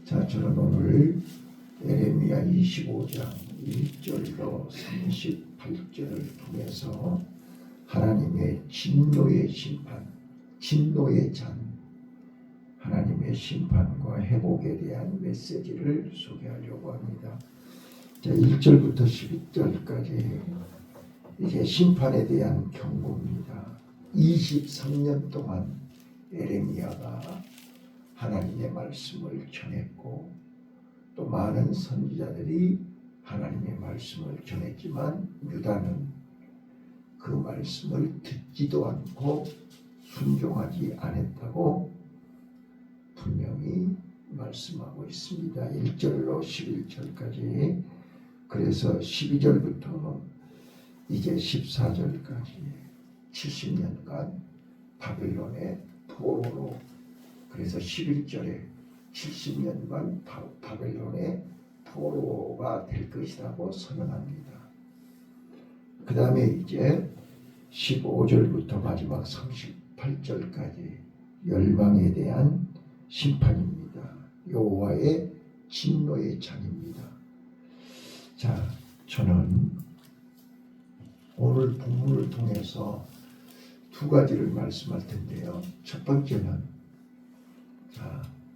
자, 저는 오늘 예레미야 25장 1절로 38절을 통해서 하나님의 진노의 심판, 진노의 잔, 하나님의 심판과 회복에 대한 메시지를 소개하려고 합니다. 자, 1절부터 12절까지 이제 심판에 대한 경고입니다. 23년 동안 예레미야가 하나님의 말씀을 전했고 또 많은 선지자들이 하나님의 말씀을 전했지만 유다는 그 말씀을 듣지도 않고 순종하지 않았다고 분명히 말씀하고 있습니다. 1절로 11절까지. 그래서 12절부터 이제 14절까지 70년간 바벨론의 포로로, 그래서 11절에 70년간 바벨론의 포로가 될 것이라고 선언합니다. 그 다음에 이제 15절부터 마지막 38절까지 열방에 대한 심판입니다. 여호와의 진노의 잔입니다. 자, 저는 오늘 본문을 통해서 두 가지를 말씀할 텐데요. 첫 번째는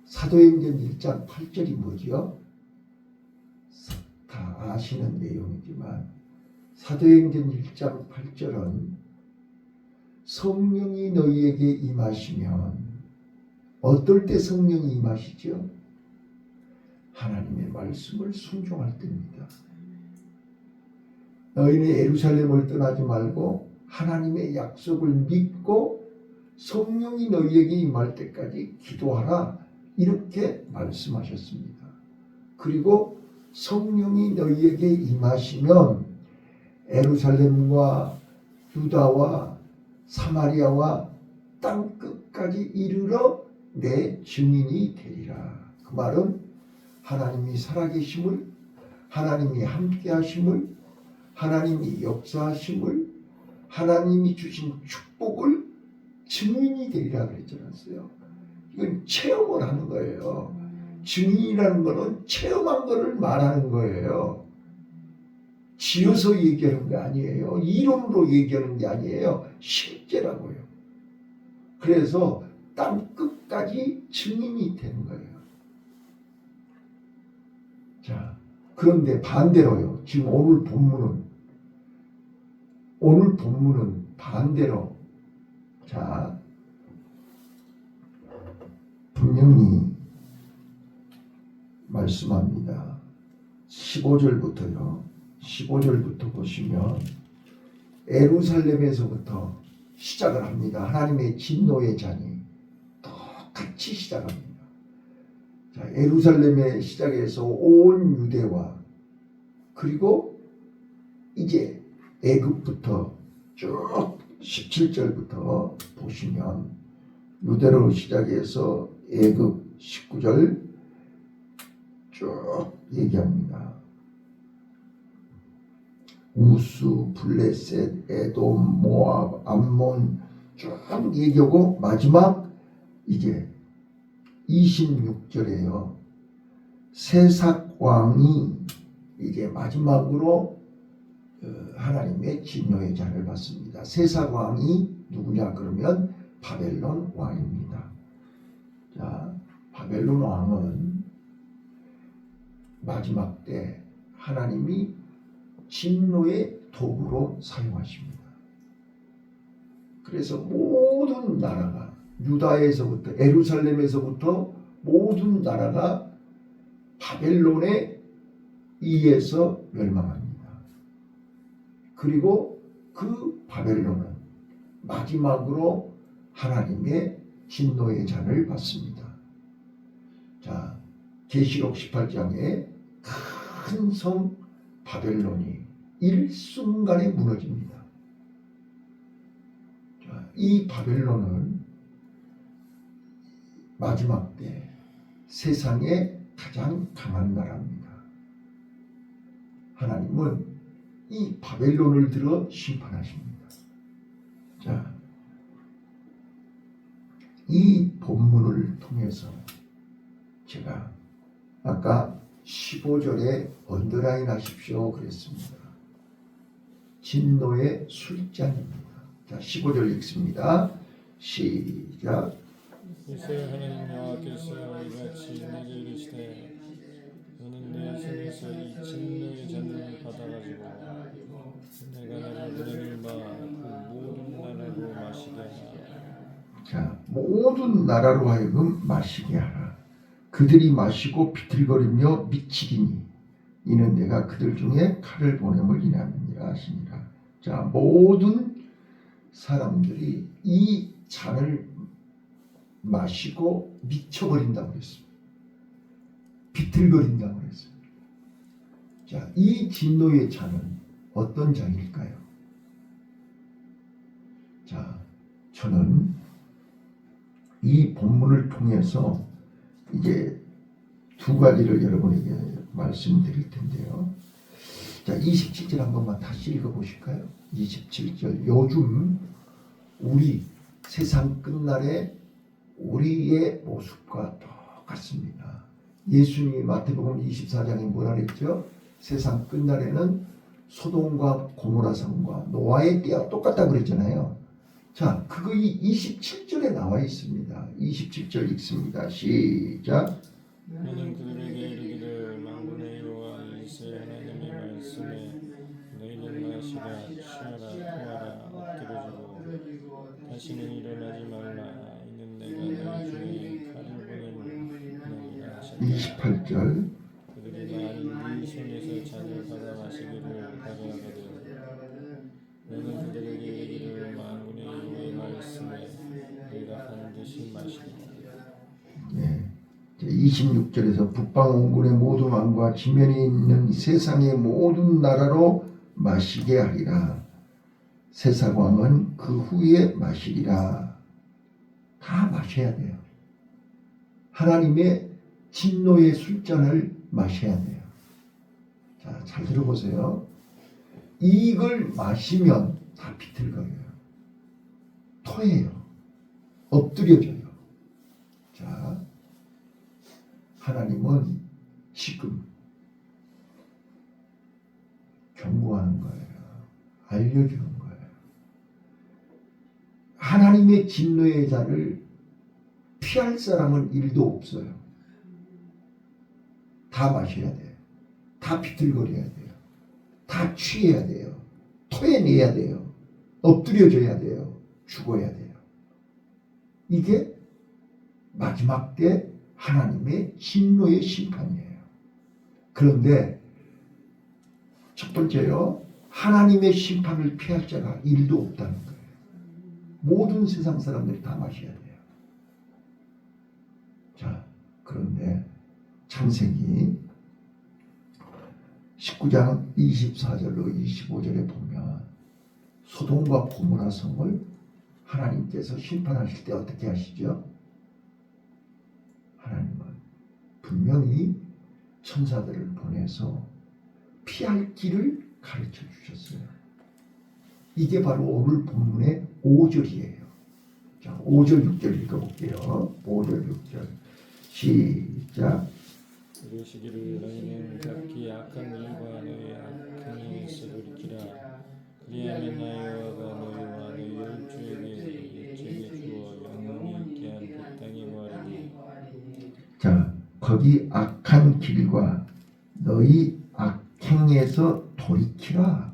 사도행전 1장 8절이 뭐지요? 다 아시는 내용이지만 사도행전 1장 8절은 성령이 너희에게 임하시면, 어떨 때 성령이 임하시죠? 하나님의 말씀을 순종할 때입니다. 너희는 예루살렘을 떠나지 말고 하나님의 약속을 믿고 성령이 너희에게 임할 때까지 기도하라, 이렇게 말씀하셨습니다. 그리고 성령이 너희에게 임하시면 예루살렘과 유다와 사마리아와 땅 끝까지 이르러 내 증인이 되리라. 그 말은 하나님이 살아계심을, 하나님이 함께하심을, 하나님이 역사하심을, 하나님이 주신 축복을 증인이 되리라 그랬지 않았어요? 이건 체험을 하는 거예요. 증인이라는 거는 체험한 거를 말하는 거예요. 지어서 얘기하는 게 아니에요. 이론으로 얘기하는 게 아니에요. 실제라고요. 그래서 땅 끝까지 증인이 되는 거예요. 자, 그런데 반대로요. 지금 오늘 본문은 반대로, 자, 분명히 말씀합니다. 15절부터요. 15절부터 보시면 예루살렘에서부터 시작을 합니다. 하나님의 진노의 잔이 똑같이 시작합니다. 자, 예루살렘에 시작해서 온 유대와, 그리고 이제 애굽부터 쭉 17절부터 보시면 유대로 시작해서 애굽 19절 쭉 얘기합니다. 우스, 블레셋, 에돔, 모압, 암몬 쭉 얘기하고 마지막 이제 26절에요. 세삭 왕이 이제 마지막으로 하나님의 진노의 잔을 받습니다. 세삭 왕이 누구냐 그러면 바벨론 왕입니다. 자, 바벨론 왕은 마지막 때 하나님이 진노의 도구로 사용하십니다. 그래서 모든 나라가, 유다에서부터 예루살렘에서부터 모든 나라가 바벨론에 의해서 멸망합니다. 그리고 그 바벨론은 마지막으로 하나님의 진노의 잔을 받습니다. 자, 계시록 18장에 큰 성 바벨론이 일순간에 무너집니다. 자, 이 바벨론은 마지막 때 세상에 가장 강한 나라입니다. 하나님은 이 바벨론을 들어 심판하십니다. 자, 이 본문을 통해서 제가 아까 15절에 언더라인 하십시오 그랬습니다. 진노의 술잔입니다. 자, 15절 읽습니다. 시작. 이스라엘 하나님 여호와께서 이같이 내게 이르시되 너는 내 손에서 이 진노의 잔을 받아가지고 내가 너를 보내는 바그 모든 나라로 마시게 하라. 자, 모든 나라로 하여금 마시게 하라. 그들이 마시고 비틀거리며 미치리니 이는 내가 그들 중에 칼을 보냄을 인하느니라 하시니라. 자, 모든 사람들이 이 잔을 마시고 미쳐버린다고 그랬습니다. 비틀거린다고 그랬습니다. 자, 이 진노의 잔은 어떤 잔일까요? 자, 저는 이 본문을 통해서 이제 두 가지를 여러분에게 말씀드릴 텐데요. 자, 27절 한 번만 다시 읽어보실까요? 27절. 요즘 우리 세상 끝날에 우리의 모습과 똑같습니다. 예수님이 마태복음 24장에 뭐라 그랬죠? 세상 끝날에는 소돔과 고모라 성과 노아의 때와 똑같다고 그랬잖아요. 자, 그거 27절에 나와 있습니다. 27절 읽습니다. 시작. 너는 그들에게 이르기를 만군의 여호와 이스라엘 하나님의 말씀에 너희는 마시라 취하라 토하라 엎드려지고 다시는 일어나지 말라 이는 내가 너희 중에 칼을 보내느니라 하셨다. 28절. 그들이 네 손에서 잔을 받아 마시기를 바라거든 너는 그들에게 이르기를 만군의 여호와의 말씀에 너희가 반드시 마시라. 네. 26절에서 북방 원군의 모든 왕과 지면에 있는 세상의 모든 나라로 마시게 하리라. 세상왕은 그 후에 마시리라. 다 마셔야 돼요. 하나님의 진노의 술잔을 마셔야 돼요. 자, 잘 들어보세요. 이걸 마시면 다 비틀거려요. 토해요. 엎드려져요. 자, 하나님은 지금 경고하는 거예요. 알려주는 거예요. 하나님의 진노의 잔을 피할 사람은 일도 없어요. 다 마셔야 돼요. 다 비틀거려야 돼요. 다 취해야 돼요. 토해내야 돼요. 엎드려져야 돼요. 죽어야 돼요. 이게 마지막 때 하나님의 진노의 심판이에요. 그런데 첫 번째요. 하나님의 심판을 피할 자가 일도 없다는 거예요. 모든 세상 사람들이 다 마셔야 돼요. 자, 그런데 창세기 19장 24절로 25절에 보면 소돔과 고모라 성을 하나님께서 심판하실 때 어떻게 하시죠? 하나님은 분명히 천사들을 보내서 피할 길을 가르쳐 주셨어요. 이게 바로 오늘 본문의 5절이에요. 자, 5절 6절 읽어볼게요. 5절 6절 시작. 이르시기를 너희는 각기 악한 일과 너희 악행에서 돌이키라. 그리하면 나 여호와가 너희와 너희 열조에게 일찍이 주어 영원히 있게 한 그 땅에 거하리니. 자, 거기 악한 길과 너희 악행에서 돌이키라.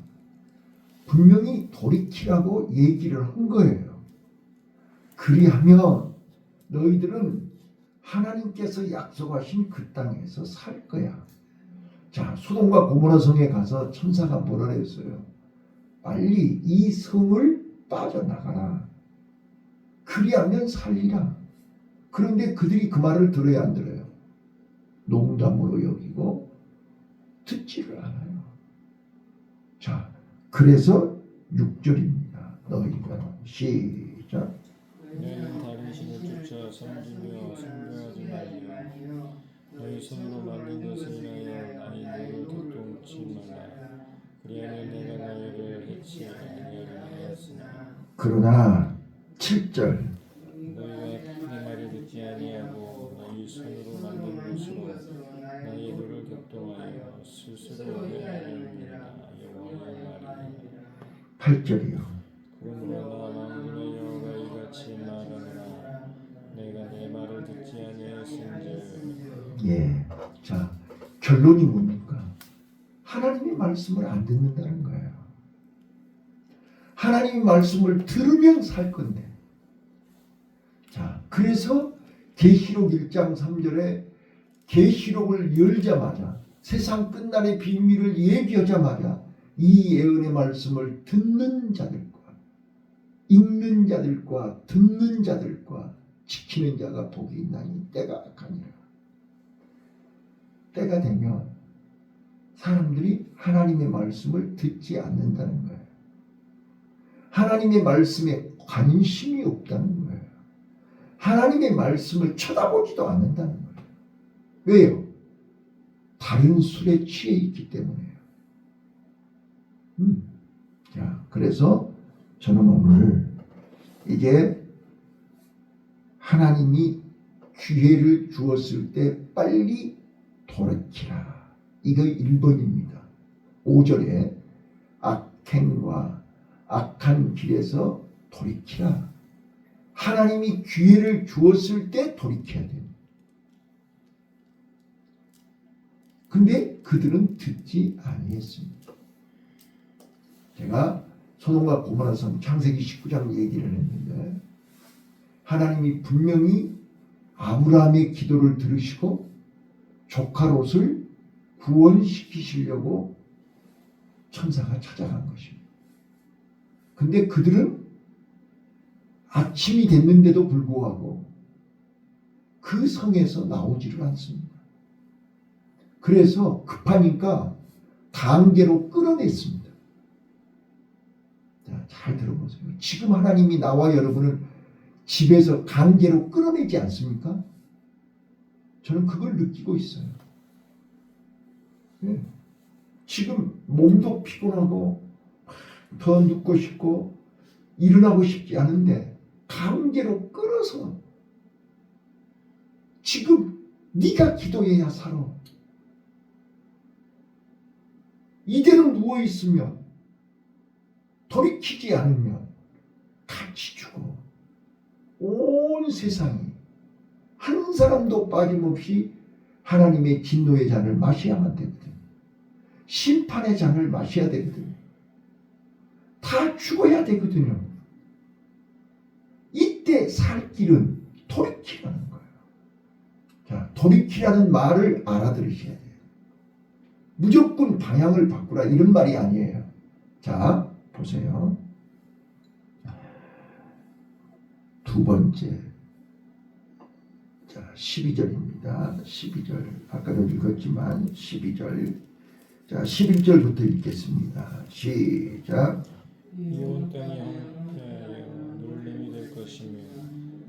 분명히 돌이키라고 얘기를 한 거예요. 그리하면 너희들은 하나님께서 약속하신 그 땅에서 살 거야. 자, 소돔과 고모라 성에 가서 천사가 뭐라 했어요? 빨리 이 성을 빠져나가라. 그리하면 살리라. 그런데 그들이 그 말을 들어야 안 들어요? 농담으로 여기고 듣지를 않아요. 자, 그래서 6절입니다. 너희가 시작. 너희는 다른 신을 쫓아 섬기며 숭배하지 말며 너희 손으로 만든 것을 인하여 나의 너를 교통치 말라. 그리하면 내가 너희를 해치 아니하리라 하였으나 그러나 7절 너희가 내 말을 듣지 아니하고 너희 손으로 만든 것으로 나의 눈을 격동하여 스스로 회개하였느니라. 여호와의 말이니라. 8절이요. 그러므로 나 만군의 여호와가 이같이 말하노라. 내가 내 말을 듣지 아니하였은즉. 예. 자, 결론이 뭡니까? 하나님의 말씀을 안 듣는다는 거예요. 하나님의 말씀을 들으면 살 건데. 자, 그래서 계시록 1장 3절에 계시록을 열자마자 세상 끝날의 비밀을 얘기하자마자 이 예언의 말씀을 듣는 자들과 읽는 자들과 듣는 자들과 지키는 자가 복이 있나니 때가 악하니라. 때가 되면 사람들이 하나님의 말씀을 듣지 않는다는 거예요. 하나님의 말씀에 관심이 없다는 거예요. 하나님의 말씀을 쳐다보지도 않는다는 거예요. 왜요? 다른 술에 취해 있기 때문에요. 자, 그래서 저는 오늘 이게 하나님이 기회를 주었을 때 빨리 돌이키라. 이거 1번입니다. 5절에 악행과 악한 길에서 돌이키라. 하나님이 기회를 주었을 때 돌이켜야 돼요. 근데 그들은 듣지 아니했습니다. 제가 소돔과 고모라 성 창세기 19장 얘기를 했는데 하나님이 분명히 아브라함의 기도를 들으시고 조카 롯을 구원시키시려고 천사가 찾아간 것입니다. 근데 그들은 아침이 됐는데도 불구하고 그 성에서 나오지를 않습니다. 그래서 급하니까 강제로 끌어냈습니다. 자, 잘 들어보세요. 지금 하나님이 나와 여러분을 집에서 강제로 끌어내지 않습니까? 저는 그걸 느끼고 있어요. 네. 지금 몸도 피곤하고 더 눕고 싶고 일어나고 싶지 않은데 강제로 끌어서 지금 네가 기도해야 살아. 이대로 누워있으면 돌이키지 않으면 같이 죽어. 온 세상이 한 사람도 빠짐없이 하나님의 진노의 잔을 마셔야만 되거든. 심판의 잔을 마셔야 되거든. 다 죽어야 되거든요. 이때 살 길은 돌이키라는 거예요. 자, 돌이키라는 말을 알아들으셔야 돼요. 무조건 방향을 바꾸라 이런 말이 아니에요. 자, 보세요. 두 번째. 자, 12절입니다. 12절. 아까도 읽었지만 12절. 자, 11절부터 읽겠습니다. 시작. 이 온 땅이 황폐하여 놀림이 될 것이며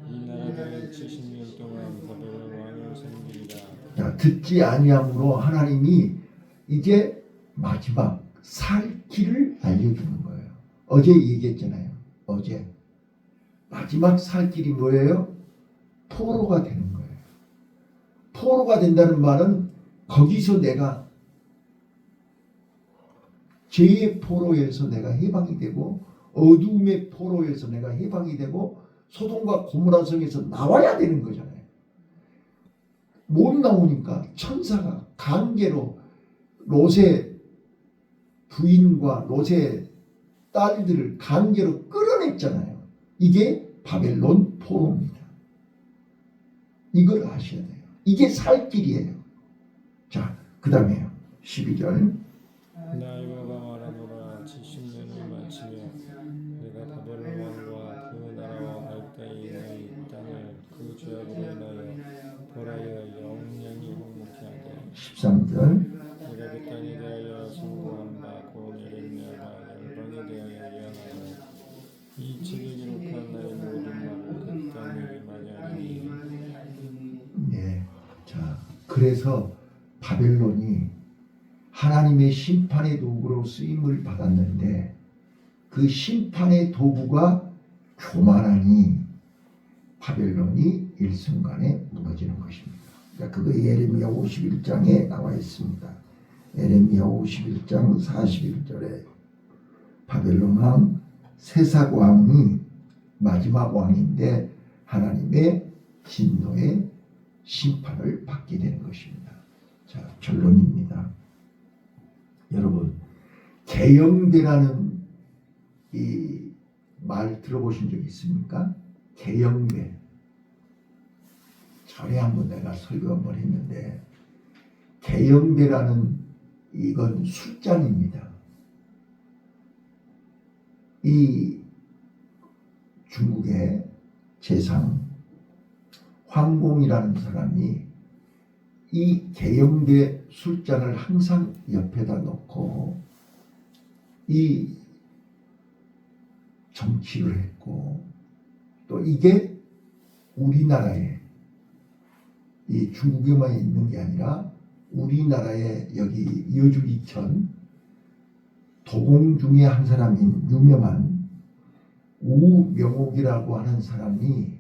이 나라들은 70년 동안 바벨론 왕을 섬기리라. 자, 듣지 아니함으로 하나님이 이제 마지막 살 길을 알려주는 거예요. 어제 얘기했잖아요. 어제 마지막 살 길이 뭐예요? 포로가 되는 거예요. 포로가 된다는 말은 거기서 내가 죄의 포로에서 내가 해방이 되고 어두움의 포로에서 내가 해방이 되고 소돔과 고모라 성에서 나와야 되는 거잖아요. 못 나오니까 천사가 강제로 롯의 부인과 롯의 딸들을 강제로 끌어냈잖아요. 이게 바벨론 포로입니다. 이걸 아셔야 돼요. 이게 살 길이에요. 자, 그 다음에요. 12절. 나 여호와가 말하노라. 70년을 마치며 내가 바벨론 왕과 그 나라와 가까이 있는 이 땅을 그 죄악으로 인하여 벌하여 영영이 황무케 하되 13절. 내가 그 땅에 대하여 선고한 바 곧 예레미야가 열방에 대하여 예언하여 이 책에 기록한 나의 모든 말을 그 땅에 임하게 하리니. 네. 자, 그래서 바벨론이 하나님의 심판의 도구로 쓰임을 받았는데 그 심판의 도구가 교만하니 바벨론이 일순간에 무너지는 것입니다. 그거 예레미야 51장에 나와 있습니다. 예레미야 51장 41절에 바벨론 왕 세삭 왕이 마지막 왕인데 하나님의 진노의 심판을 받게 되는 것입니다. 자, 결론입니다. 여러분, 개영배라는 이 말 들어보신 적 있습니까? 개영배. 전에 한번 내가 설교 한번 했는데, 개영배라는 이건 술잔입니다. 이 중국의 재상 황공이라는 사람이 이 개영배 술잔을 항상 옆에다 놓고 이 정치를 했고, 또 이게 우리나라에 이 중국에만 있는 게 아니라 우리나라에 여기 여주 이천 도공 중에 한 사람인 유명한 우명옥이라고 하는 사람이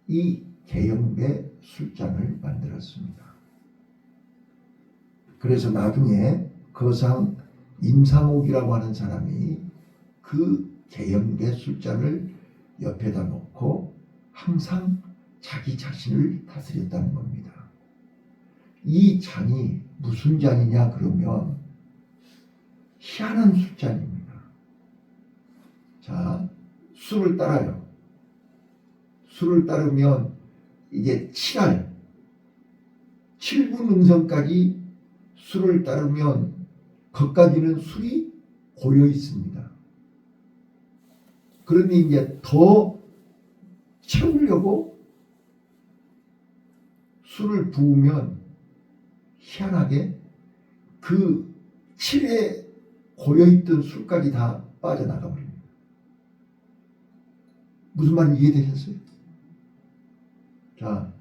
이 개영배 술잔을 만들었습니다. 그래서 나중에 거상 임상옥이라고 하는 사람이 그 개영배 술잔을 옆에다 놓고 항상 자기 자신을 다스렸다는 겁니다. 이 잔이 무슨 잔이냐 그러면 희한한 술잔입니다. 자, 술을 따라요. 술을 따르면 이게 7분 음성까지 술을 따르면 거기까지는 술이 고여 있습니다. 그런데 이제 더 채우려고 술을 부으면 희한하게 그 7에 고여있던 술까지 다 빠져나가 버립니다. 무슨 말인지 이해되셨어요? 자,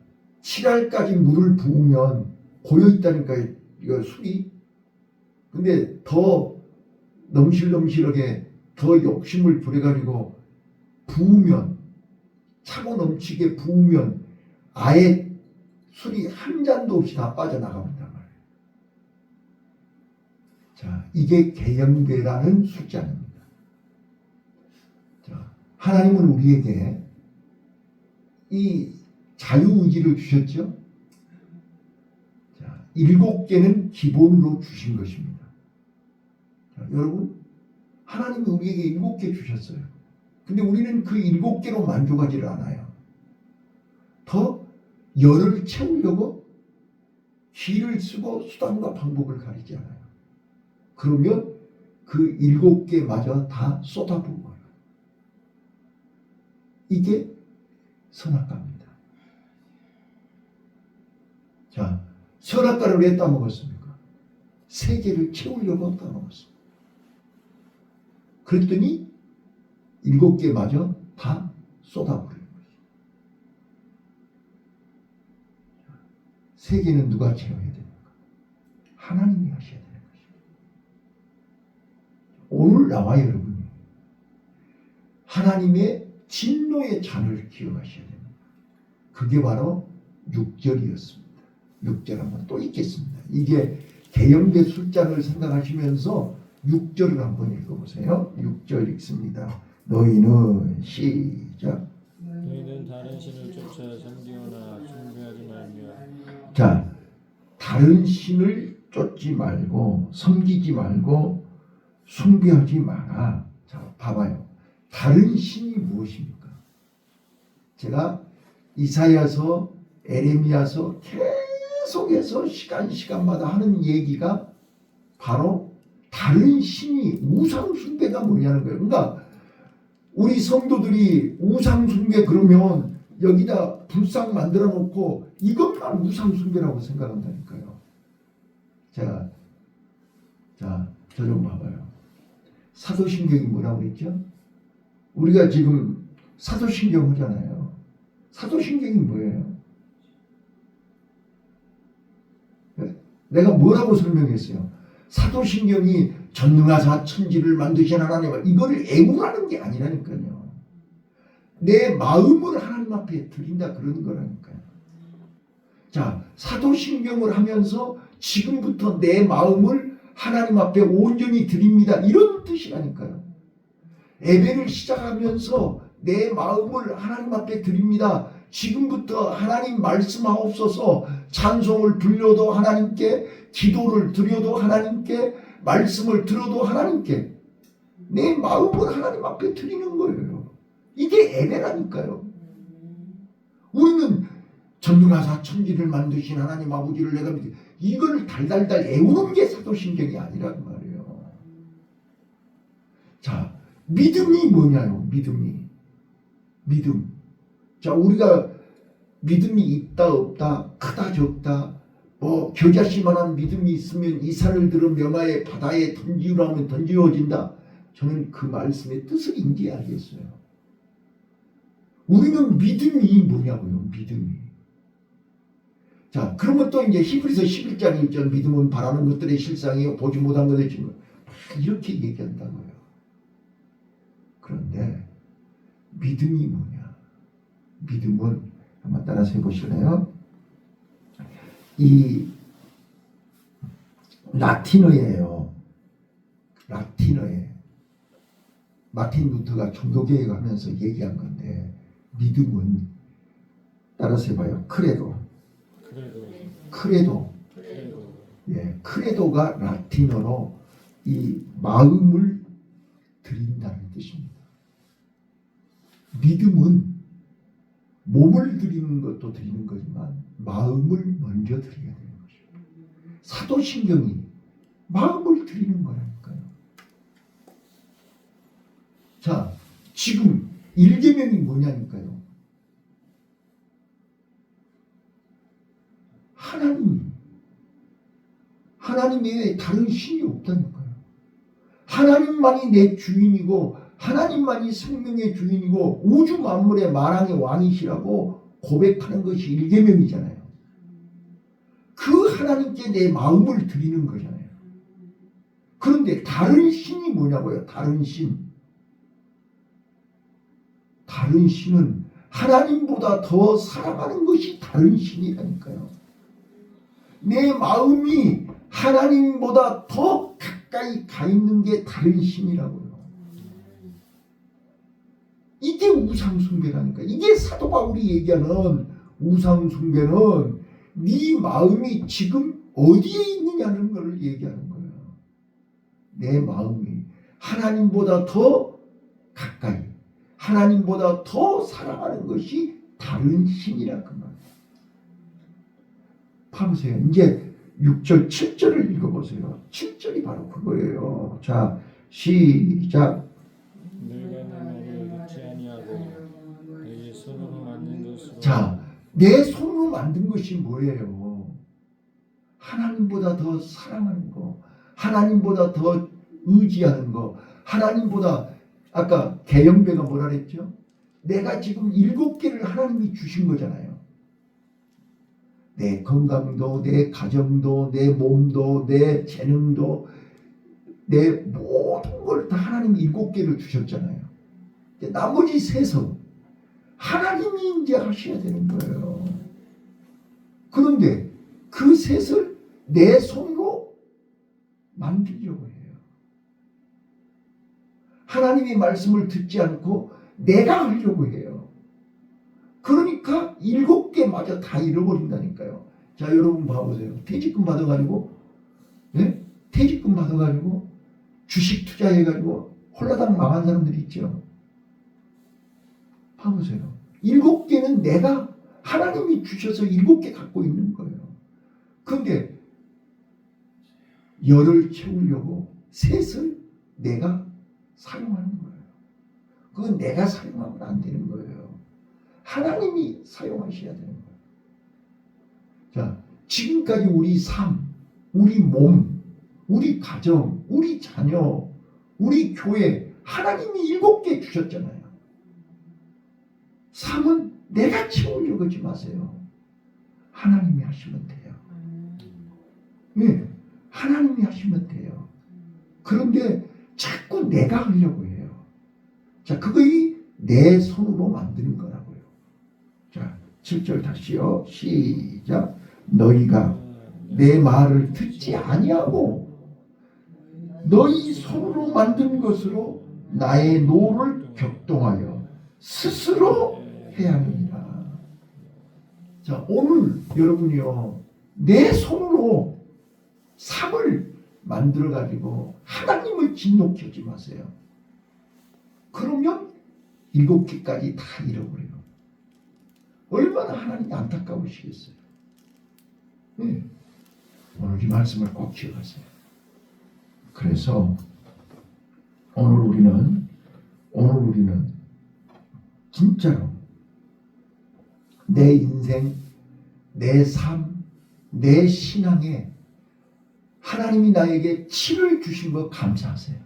7알까지 물을 부으면 고여있다니까요, 이거 술이. 근데 더 넘실넘실하게 더 욕심을 부려가지고 부으면, 차고 넘치게 부으면 아예 술이 한 잔도 없이 다 빠져나가 버린단 말이에요. 자, 이게 개영배라는 술잔입니다. 자, 하나님은 우리에게 이 자유의지를 주셨죠. 자, 7개는 기본으로 주신 것입니다. 자, 여러분, 하나님이 우리에게 7개 주셨어요. 근데 우리는 그 7개로 만족하지를 않아요. 더 열을 채우려고 기를 쓰고 수단과 방법을 가리지 않아요. 그러면 그 7개마저 다 쏟아부어요. 이게 선악과입니다. 자, 선악과를 왜 따먹었습니까? 세계를 채우려고 따먹었습니다. 그랬더니 7개마저 다 쏟아버리는 거죠. 세계는 누가 채워야 됩니까? 하나님이 하셔야 되는 것입니다. 오늘 나와 여러분이 하나님의 진노의 잔을 기억하셔야 됩니다. 그게 바로 6절이었습니다. 6절 한번 또 읽겠습니다. 이게 개영배 술잔을 생각하시면서 6절을 한번 읽어보세요. 6절 읽습니다. 너희는 시작. 너희는 다른 신을 쫓아 섬기거나 숭배하지 말며. 자, 다른 신을 쫓지 말고 섬기지 말고 숭배하지 마라. 자, 봐봐요. 다른 신이 무엇입니까? 제가 이사야서, 에레미야서 계속해서 시간마다 하는 얘기가 바로 다른 신이 우상 숭배가 뭐냐는 거예요. 그러니까 우리 성도들이 우상 숭배 그러면 여기다 불상 만들어 놓고 이것만 우상 숭배라고 생각한다니까요. 자, 저 좀 봐봐요. 사도신경이 뭐라고 그랬죠? 우리가 지금 사도신경 하잖아요. 사도신경이 뭐예요? 내가 뭐라고 설명했어요? 사도신경이 전능하사 천지를 만드신 하나님, 이거를 애무하는 게 아니라니까요. 내 마음을 하나님 앞에 드린다 그런 거라니까요. 자, 사도신경을 하면서 지금부터 내 마음을 하나님 앞에 온전히 드립니다. 이런 뜻이라니까요. 예배를 시작하면서 내 마음을 하나님 앞에 드립니다. 지금부터 하나님 말씀하옵소서. 찬송을 불려도 하나님께, 기도를 드려도 하나님께, 말씀을 들어도 하나님께 내 마음을 하나님 앞에 드리는 거예요. 이게 예배라니까요. 우리는 전능하사 천지를 만드신 하나님 아버지를 내가 믿 이걸 달달달 애우는 게 사도신경이 아니란 말이에요. 자, 믿음이 뭐냐요? 믿음. 자, 우리가 믿음이 있다 없다, 크다 적다, 겨자씨만한 믿음이 있으면 이 산을 들어 명하에 바다에 던지우라 하면 던지어진다. 저는 그 말씀의 뜻을 인지 알겠어요. 우리는 믿음이 뭐냐고요? 믿음이. 자, 그러면 또 이제 히브리서 11장 1절 믿음은 바라는 것들의 실상이요 보지 못한 것의 증거. 이렇게 얘기한다고요. 그런데 믿음이 뭐냐? 믿음은 한번 따라서 해보실래요? 이 라틴어예요. 라틴어에 마틴 루터가 종교개혁을 하면서 얘기한 건데 믿음은 따라서 해봐요. 크레도. 예, 크레도가 라틴어로 이 마음을 드린다는 뜻입니다. 믿음은 몸을 드리는 것도 드리는 거지만 마음을 먼저 드려야 되는 것입니다. 사도신경이 마음을 드리는 거라니까요. 자, 지금 1계명이 뭐냐니까요. 하나님 외에 다른 신이 없다니까요. 하나님만이 내 주인이고 하나님만이 생명의 주인이고 우주 만물의 만왕의 왕이시라고 고백하는 것이 1계명이잖아요. 그 하나님께 내 마음을 드리는 거잖아요. 그런데 다른 신이 뭐냐고요? 다른 신은 하나님보다 더 사랑하는 것이 다른 신이라니까요. 내 마음이 하나님보다 더 가까이 가 있는 게 다른 신이라고요. 이게 우상숭배라니까. 이게 사도 바울이 얘기하는 우상숭배는 네 마음이 지금 어디에 있느냐는 걸 얘기하는 거예요. 내 마음이 하나님보다 더 가까이, 하나님보다 더 사랑하는 것이 다른 신이라 그 말이에요. 봐보세요. 이제 6절, 7절을 읽어보세요. 7절이 바로 그거예요. 자, 시작. 내가 내 말을 듣지 아니하고 내 손으로 만든 것으로. 자, 내 손으로 만든 것이 뭐예요? 하나님보다 더 사랑하는 거, 하나님보다 더 의지하는 거, 하나님보다 아까 개영배가 뭐라 그랬죠? 내가 지금 7개를 하나님이 주신 거잖아요. 내 건강도, 내 가정도, 내 몸도, 내 재능도, 내 모든 걸 다 하나님이 7개를 주셨잖아요. 나머지 3은 하나님이 이제 하셔야 되는 거예요. 그런데 그 3을 내 손으로 만들려고 해요. 하나님의 말씀을 듣지 않고 내가 하려고 해요. 그러니까 7개마저 다 잃어버린다니까요. 자, 여러분 봐보세요. 퇴직금 받아가지고, 네? 퇴직금 받아가지고 주식 투자해가지고 홀라당 망한 사람들이 있죠. 봐보세요. 7개는 내가 하나님이 주셔서 7개 갖고 있는 거예요. 그런데 열을 채우려고 3을 내가 사용하는 거예요. 그건 내가 사용하면 안 되는 거예요. 하나님이 사용하셔야 되는 거예요. 자, 지금까지 우리 삶, 우리 몸, 우리 가정, 우리 자녀, 우리 교회 하나님이 7개 주셨잖아요. 삶은 내가 채우려고 하지 마세요. 하나님이 하시면 돼요. 네, 하나님이 하시면 돼요. 그런데 자꾸 내가 하려고 해요. 자, 그거이 내 손으로 만드는 거라고요. 자, 7절 다시요. 시작. 너희가 내 말을 듣지 아니하고 너희 손으로 만든 것으로 나의 노를 격동하여 스스로 해하느니라. 자, 오늘 여러분이요, 내 손으로 삶을 만들어 가지고 하나님을 진노케 마세요. 그러면 7개까지 다 잃어버려요. 얼마나 하나님이 안타까우시겠어요. 네. 오늘 이 말씀을 꼭 기억하세요. 그래서 오늘 우리는 진짜로 내 인생, 내 삶, 내 신앙에 하나님이 나에게 칠을 주신 거 감사하세요.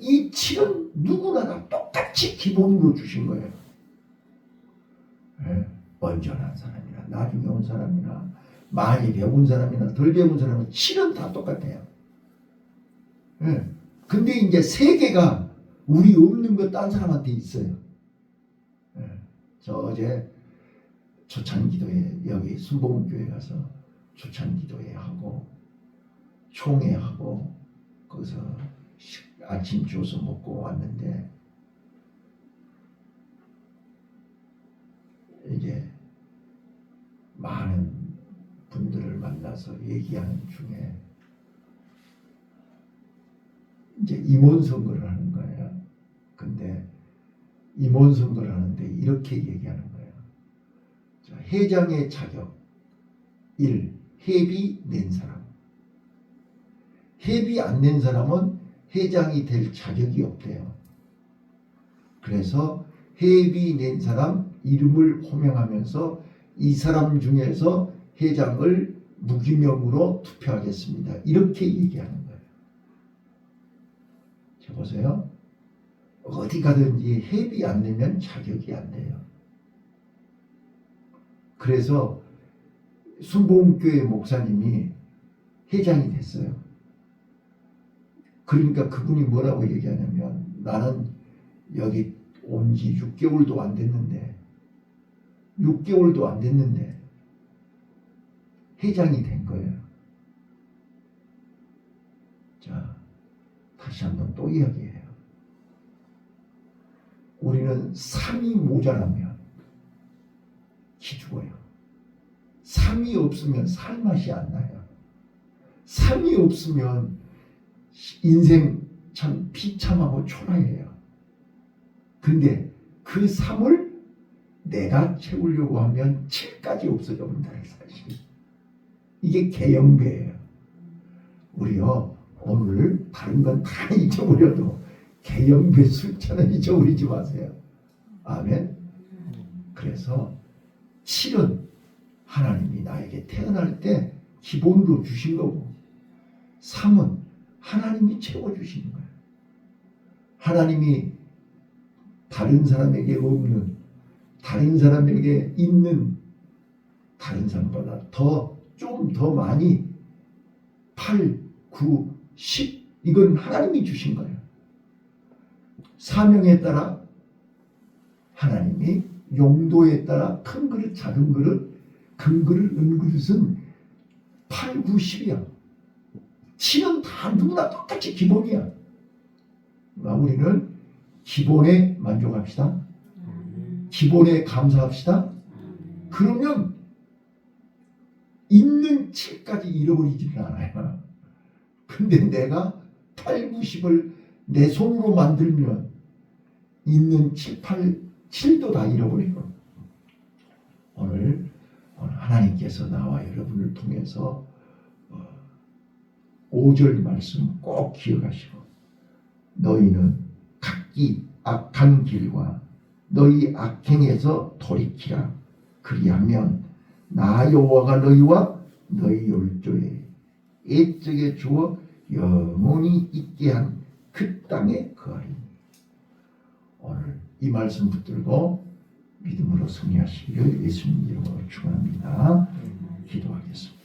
이 칠은 누구나 다 똑같이 기본으로 주신 거예요. 언전한 사람이나 나중에 온 사람이나 많이 배운 사람이나 덜 배운 사람은 칠은 다 똑같아요. 근데 이제 세계가 우리 없는 거 딴 사람한테 있어요. 저 어제 초창기도회 여기 순복음교회 가서 초창기도회 하고 총회하고 거기서 아침 주워서 먹고 왔는데 이제 많은 분들을 만나서 얘기하는 중에 이제 임원 선거를 하는 거예요. 근데 임원 선거를 하는데 이렇게 얘기하는 거예요. 자, 회장의 자격 1. 회비 낸 사람. 회비 안 낸 사람은 회장이 될 자격이 없대요. 그래서 회비 낸 사람 이름을 호명하면서 이 사람 중에서 회장을 무기명으로 투표하겠습니다. 이렇게 얘기하는 거예요. 자, 보세요. 어디 가든지 회비 안 내면 자격이 안 돼요. 그래서 순복음교회 목사님이 회장이 됐어요. 그러니까 그분이 뭐라고 얘기하냐면 나는 여기 온 지 6개월도 안 됐는데 회장이 된 거예요. 자, 다시 한번 또 이야기해요. 우리는 삶이 모자라면 기죽어요. 삶이 없으면 살맛이 안 나요. 삶이 없으면 인생 참 비참하고 초라해요. 근데 그 삶을 내가 채우려고 하면 7까지 없어져 본다는 사실. 이게 개영배예요. 우리요, 오늘 다른 건 다 잊어버려도 개영배 숫자는 잊어버리지 마세요. 아멘. 그래서 7은 하나님이 나에게 태어날 때 기본으로 주신 거고 3은 하나님이 채워주시는 거예요. 하나님이 다른 사람에게 없는, 다른 사람에게 있는, 다른 사람보다 좀 더 많이 8, 9, 10 이건 하나님이 주신 거예요. 사명에 따라 하나님이 용도에 따라 큰 그릇, 작은 그릇, 큰 그릇, 은 그릇은 8, 9, 10이야. 7은 다 누구나 똑같이 기본이야. 우리는 기본에 만족합시다. 기본에 감사합시다. 그러면 있는 7까지 잃어버리지는 않아요. 근데 내가 8, 9, 10을 내 손으로 만들면 있는 7, 8, 7도 다 잃어버리고 오늘 하나님께서 나와 여러분을 통해서 5절 말씀 꼭 기억하시고 너희는 각기 악한 길과 너희 악행에서 돌이키라. 그리하면 나 여호와가 너희와 너희 율조에 옛적에 주어 영원히 있게 한 그 땅에 거하리니. 오늘 이 말씀 붙들고 믿음으로 승리하시기를 예수님 이름으로 축원합니다. 기도하겠습니다.